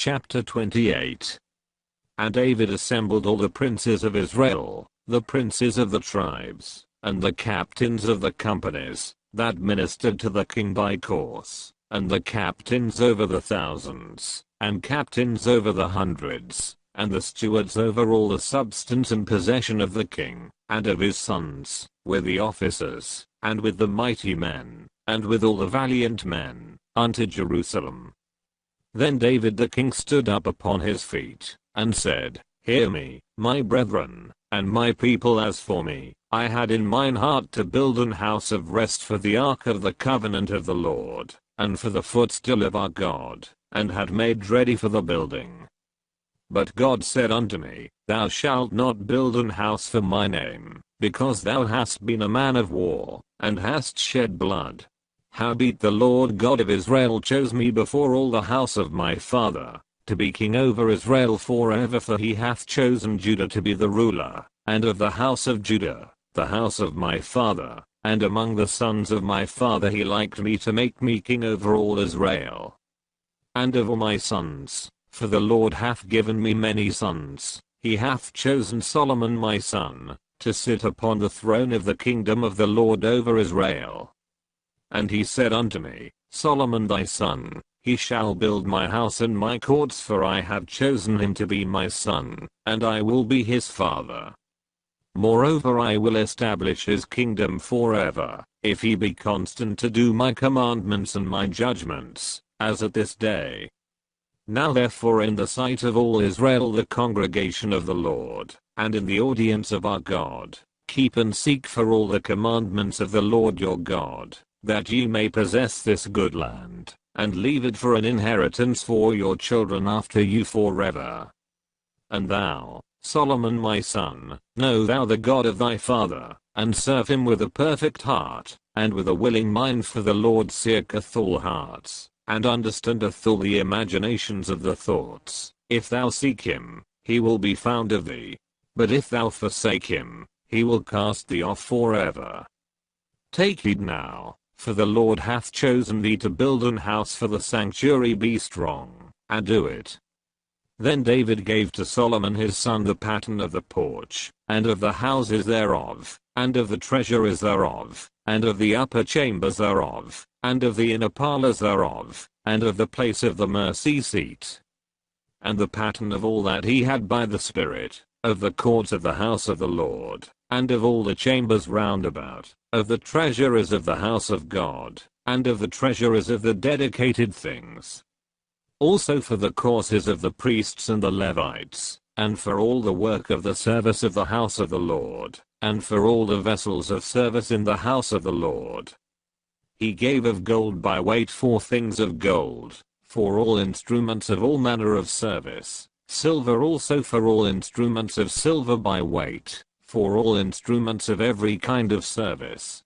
Chapter 28. And David assembled all the princes of Israel, the princes of the tribes, and the captains of the companies, that ministered to the king by course, and the captains over the thousands, and captains over the hundreds, and the stewards over all the substance and possession of the king, and of his sons, with the officers, and with the mighty men, and with all the valiant men, unto Jerusalem. Then David the king stood up upon his feet, and said, Hear me, my brethren, and my people. As for me, I had in mine heart to build an house of rest for the ark of the covenant of the Lord, and for the footstool of our God, and had made ready for the building. But God said unto me, Thou shalt not build an house for my name, because thou hast been a man of war, and hast shed blood. Howbeit the Lord God of Israel chose me before all the house of my father, to be king over Israel forever, for he hath chosen Judah to be the ruler, and of the house of Judah, the house of my father, and among the sons of my father he liked me to make me king over all Israel. And of all my sons, for the Lord hath given me many sons, he hath chosen Solomon my son, to sit upon the throne of the kingdom of the Lord over Israel. And he said unto me, Solomon thy son, he shall build my house and my courts, for I have chosen him to be my son, and I will be his father. Moreover I will establish his kingdom forever, if he be constant to do my commandments and my judgments, as at this day. Now therefore in the sight of all Israel, the congregation of the Lord, and in the audience of our God, keep and seek for all the commandments of the Lord your God, that ye may possess this good land, and leave it for an inheritance for your children after you forever. And thou, Solomon my son, know thou the God of thy father, and serve him with a perfect heart, and with a willing mind, for the Lord seeketh all hearts, and understandeth all the imaginations of the thoughts. If thou seek him, he will be found of thee. But if thou forsake him, he will cast thee off forever. Take heed now, for the Lord hath chosen thee to build an house for the sanctuary. Be strong, and do it. Then David gave to Solomon his son the pattern of the porch, and of the houses thereof, and of the treasuries thereof, and of the upper chambers thereof, and of the inner parlors thereof, and of the place of the mercy seat. And the pattern of all that he had by the Spirit, of the courts of the house of the Lord, and of all the chambers round about, of the treasuries of the house of God, and of the treasuries of the dedicated things. Also for the courses of the priests and the Levites, and for all the work of the service of the house of the Lord, and for all the vessels of service in the house of the Lord. He gave of gold by weight 4 things of gold, for all instruments of all manner of service, silver also for all instruments of silver by weight, for all instruments of every kind of service.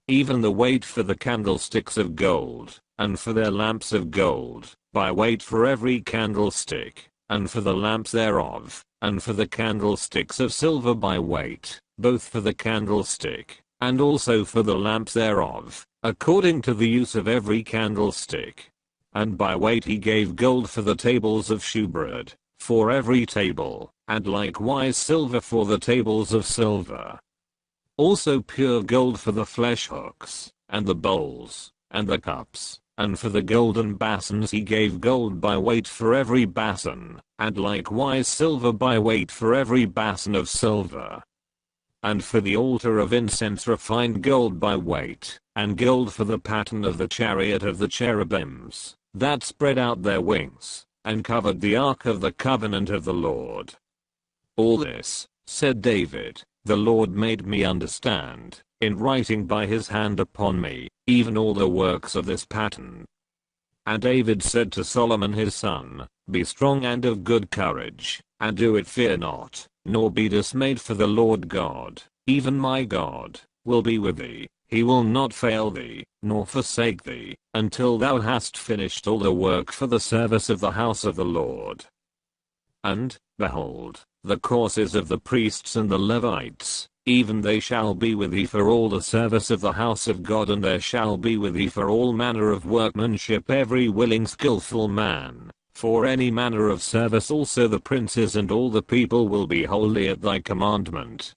Even the weight for the candlesticks of gold, and for their lamps of gold, by weight for every candlestick, and for the lamps thereof, and for the candlesticks of silver by weight, both for the candlestick, and also for the lamps thereof, according to the use of every candlestick. And by weight he gave gold for the tables of shewbread, for every table, and likewise silver for the tables of silver. Also pure gold for the flesh hooks, and the bowls, and the cups, and for the golden basins he gave gold by weight for every basin, and likewise silver by weight for every basin of silver. And for the altar of incense refined gold by weight, and gold for the pattern of the chariot of the cherubims, that spread out their wings, and covered the ark of the covenant of the Lord. All this, said David, the Lord made me understand, in writing by his hand upon me, even all the works of this pattern. And David said to Solomon his son, Be strong and of good courage, and do it, fear not, nor be dismayed, for the Lord God, even my God, will be with thee. He will not fail thee, nor forsake thee, until thou hast finished all the work for the service of the house of the Lord. And, behold, the courses of the priests and the Levites, even they shall be with thee for all the service of the house of God, and there shall be with thee for all manner of workmanship every willing skillful man, for any manner of service. Also the princes and all the people will be wholly at thy commandment,